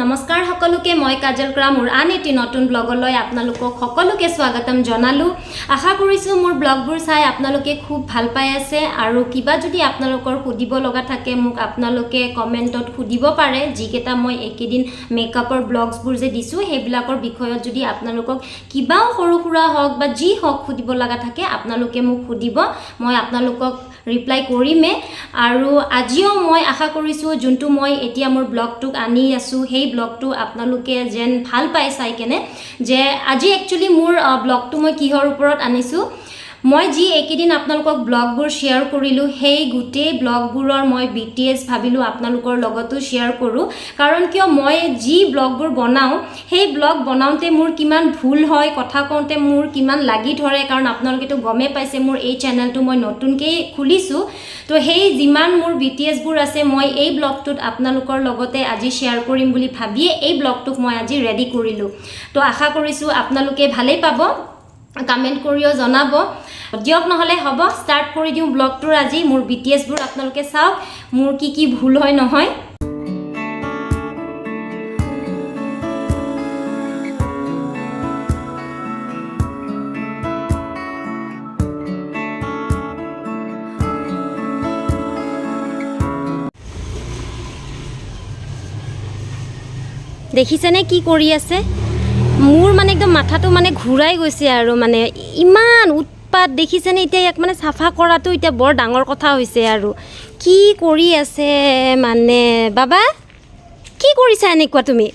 নমস্কাৰ সকলোকে মই কাজল ক্ৰা মোৰ আন এটি নতুন ব্লগলৈ আপোনালোকক সকলোকে স্বাগতম জনালো আশা কৰিছো মোৰ ব্লগবোৰ চাই আপোনালোকে খুব ভাল পাই আছে আৰু কিবা যদি আপোনালোকৰ খুদিব লগা থাকে মোক আপোনালোকে কমেন্টত খুদিব পাৰে যিকেটা মই একেদিন মেকআপৰ ব্লগছবোৰ যে দিছো হেবিলাকৰ বিষয়ত যদি আপোনালোকক কিবা সৰুখুৰা হক বা যি হক খুদিব লগা থাকে আপোনালোকে মোক খুদিব মই আপোনালোকক ৰিপ্লাই কৰিমে আৰু আজিও মই আশা কৰিছো যোনটো মই এতিয়া মোৰ ব্লগটোক আনি আছো হেই ব্লগটো আপোনালোকে যেন ভাল পাই চাই কেনে যে আজি একচুয়ালি মোৰ ব্লগটো মই কিহৰ ওপৰত আনিছো মই যি একেদিন আপোনালোকক ব্লগবোৰ শেয়াৰ কৰিলো হেই গুটে ব্লগবোৰৰ মই BTS ভাবিলো আপোনালোকৰ লগতো শেয়াৰ কৰো কাৰণ কিয় মই যি ব্লগবোৰ বনাও হেই ব্লগ বনাওতে মোৰ কিমান ভুল হয় কথা কওঁতে মোৰ কিমান লাগি ধৰে কাৰণ আপোনালোকেতো গমে পাইছে মোৰ এই চেনেলটো মই নতুনকে খুলিছো তো হেই যিমান মোৰ BTS বোৰ আছে মই এই ব্লগটোত আপোনালোকৰ লগতে আজি শেয়াৰ কৰিম বুলি ভাবিয়ে এই ব্লগটোক মই আজি ৰেডি কৰিলো তো আশা কৰিছো আপোনালোকে ভালেই পাব কমেন্ট কৰিও জনাব দিয়ক নহলে হ'ব স্টাৰ্ট কৰি দিও ব্লগটোৰ আজি মোৰ BTS বোৰ আপোনালোকে চাওক মোৰ কি ভুল হয় নহয় দেখিছেনে কি কৰি আছে মোৰ মানে একদম মাথাটো মানে ঘুৰাই গৈছে আৰু মানে ইমান উৎপাত দেখিছেনে এতিয়া এক মানে সাফা কৰাটো এতিয়া বৰ ডাঙৰ কথা হৈছে আৰু কি কৰি আছে মানে বাবা কি কৰিছা এনেকুৱা তুমি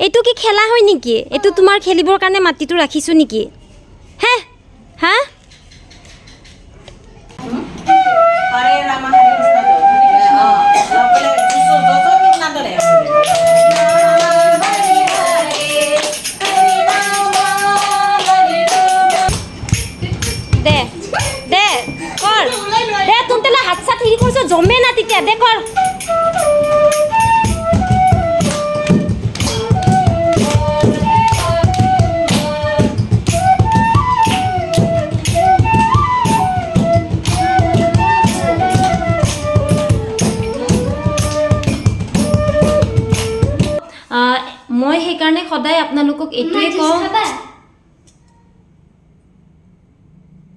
এটো কি খেলা হয় নেকি এটো তোমাৰ খেলিবৰ কাৰণে মাটিটো ৰাখিছো নেকি হে হা হৰে ৰাম হৰে কৃষ্ণ লপলে দুসো কিনা দৰে জমে না তিতিয়া দে কৰ মই সেই কাৰণে সদায় আপোনালোকক এটোৱে কওঁ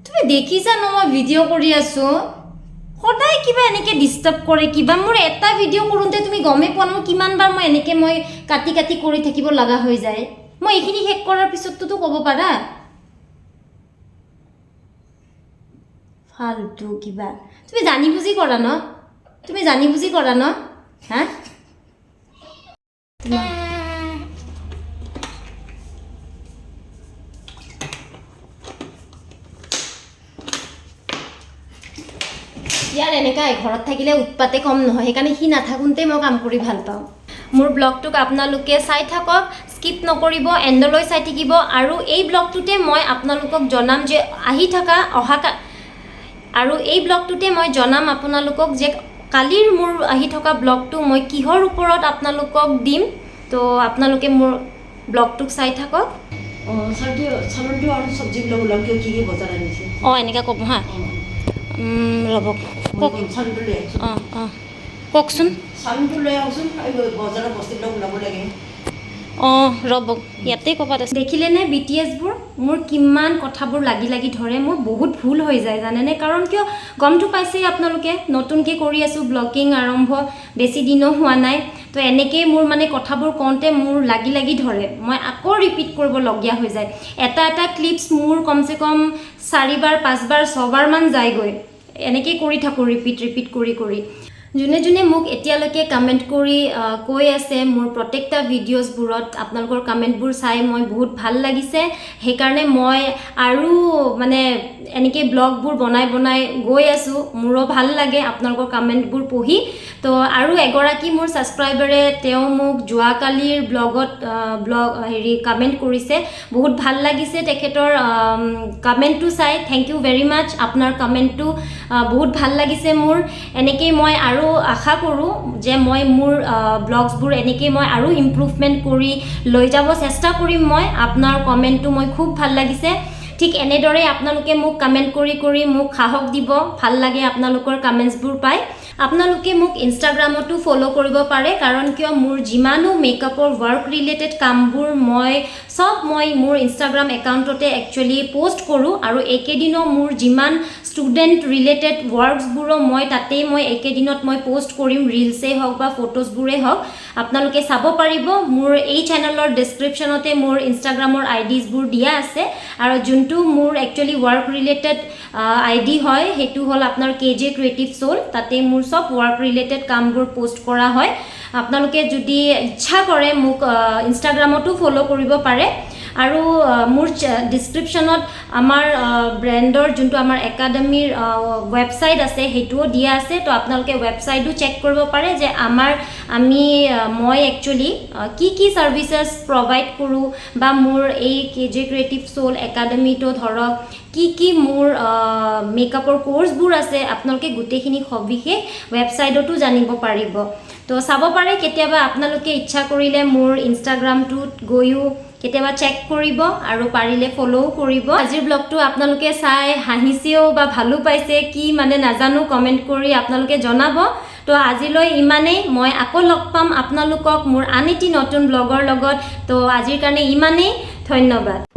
তুমি দেখিছা ন মই ভিডিও কৰি আছো সদায় কিবা এনেকে ডিস্টাৰ্ব কৰে কিবা মোৰ এটা ভিডিও কৰোতে তুমি গমে পোৱা ন কিমান বাৰ মই এনেকে মই কাটি কাটি কৰি থাকিব লাগা হৈ যায় মই এখিনি হেক কৰাৰ পিছতটো ক'ব পাৰা ফালতু কিবা তুমি জানি বুজি কৰা ন হা ইয়াৰ এনেকাই ঘৰত থাকিলে উৎপাতে কম নহয় সেইকাৰণে হি নাথাকুনতে মই কাম কৰি ভাল পাওঁ মোৰ ব্লগটোক আপোনালোকে চাই থাকক স্কিপ নকৰিব এণ্ডলৈ চাই থাকিব আৰু এই ব্লগটোতে মই আপোনালোকক জনাম যে আহি থকা আৰু এই ব্লগটোতে মই জনাম আপোনালোকক যে কালিৰ মোৰ আহি থকা ব্লগটো মই কিহৰ ওপৰত আপোনালোকক দিম তো আপোনালোকে মোৰ ব্লগটোক চাই থাকক চালনটো আৰু সবজিবিলাক ওলাম কি বজাৰ আনিছে এনেকা ক'ব হা ৰ'ব কওকচোন চালনটো লৈ আহকচোন বজাৰৰ বস্তুবিলাক ওলাব লাগে ৰ'ব ইয়াতে ক'বাত আছে দেখিলেনে BTS বোৰ মোৰ কিমান কথাবোৰ লাগি ধৰে মোৰ বহুত ভুল হৈ যায় জানেনে কাৰণ কিয় গমটো পাইছে আপোনালোকে নতুনকে কৰি আছো ব্লগিং আৰম্ভ বেছি দিনো হোৱা নাই তো এনেকৈ মোৰ মানে কথাবোৰ কওঁতে মোৰ লাগি ধৰে মই আকৌ ৰিপিট কৰিব লগিয়া হৈ যায় এটা ক্লিপছ মোৰ কমসে কম 4 বাৰ 5 বাৰ 6 বাৰ মান যায়গৈ এনেকৈ কৰি থাকো ৰিপিট কৰি যোনে মোক এতিয়ালৈকে কমেন্ট কৰি কৈ আছে মোৰ প্ৰত্যেকটা ভিডিঅ'ছবোৰত আপোনালোকৰ কমেন্টবোৰ চাই মই বহুত ভাল লাগিছে সেইকাৰণে মই আৰু মানে এনেকৈ ব্লগবোৰ বনাই গৈ আছো মোৰো ভাল লাগে আপোনালোকৰ কমেন্টবোৰ পঢ়ি তো আৰু এগৰাকী মোৰ সাবস্ক্ৰাইবাৰে তেওঁ মোক যোৱাকালিৰ ব্লগত কমেন্ট কৰিছে বহুত ভাল লাগিছে তেখেতৰ কমেন্টটো চাই থ্যাংক ইউ ভেৰি মাচ আপোনাৰ কমেন্টটো বহুত ভাল লাগিছে মোৰ এনেকৈ মই আৰু আশা কৰো যে মই মোৰ ব্লগছবোৰ এনেকৈ মই আৰু ইমপ্ৰুভমেন্ট কৰি লৈ যাব চেষ্টা কৰিম মই আপোনাৰ কমেন্টটো মই খুব ভাল লাগিছে ঠিক এনেদৰে আপোনালোকে মোক কমেন্ট কৰি মোক সাহস দিব ভাল লাগে আপোনালোকৰ কমেন্টছবোৰ পাই আপোনালোকে মোক ইনষ্টাগ্ৰামতো ফ'ল' কৰিব পাৰে কাৰণ কিয় মোৰ যিমানো মেকআপৰ ৱৰ্ক ৰিলেটেড কামবোৰ মই মোৰ ইনষ্টাগ্ৰাম একাউণ্টতে একচুৱেলি পোষ্ট কৰোঁ আৰু একেদিনো মোৰ যিমান ষ্টুডেণ্ট ৰিলেটেড ৱৰ্কছবোৰো মই একেদিনত মই পোষ্ট কৰিম ৰিলছেই হওক বা ফটোজবোৰেই হওক আপোনালোকে চাব পাৰিব মোৰ এই চেনেলৰ ডেছক্ৰিপশ্যনতে মোৰ ইনষ্টাগ্ৰামৰ আইডিজবোৰ দিয়া আছে আৰু যোনটো মোৰ একচুৱেলি ৱৰ্ক ৰিলেটেড আইডি হয় সেইটো হ'ল আপোনাৰ KJ ক্ৰিয়েটিভ সোল তাতে মোৰ সব ৱৰ্ক ৰিলেটেড কামবোৰ পোষ্ট কৰা হয় আপোনালোকে যদি ইচ্ছা কৰে মোক ইনষ্টাগ্ৰামতো ফ'ল' কৰিব পাৰে আৰু মোৰ ডিছক্ৰিপশ্যনত আমাৰ ব্ৰেণ্ডৰ যোনটো আমাৰ একাডেমীৰ ৱেবছাইট আছে সেইটোও দিয়া আছে তো আপোনালোকে ৱেবছাইটো চেক কৰিব পাৰে যে মই একচুৱেলি কি ছাৰ্ভিচেছ প্ৰভাইড কৰোঁ বা মোৰ এই KJ ক্ৰিয়েটিভ সোল একাডেমীটো ধৰক কি মোৰ মেকআপৰ কোৰ্চবোৰ আছে আপোনালোকে গোটেইখিনি সবিশেষ ৱেবছাইটতো জানিব পাৰিব তো চাব পাৰে কেতিয়াবা আপোনালোকে ইচ্ছা কৰিলে মোৰ ইনষ্টাগ্ৰামটোত গৈও কেতিয়াবা চেক কৰিব আৰু পাৰিলে ফ'ল'ও কৰিব আজিৰ ব্লগটো আপোনালোকে চাই হাঁহিছেও বা ভালো পাইছে কি মানে নাজানো কমেণ্ট কৰি আপোনালোকে জনাব তো আজিলৈ ইমানেই মই আকৌ লগ পাম আপোনালোকক মোৰ আন এটি নতুন ব্লগৰ লগত তো আজিৰ কাৰণে ইমানেই ধন্যবাদ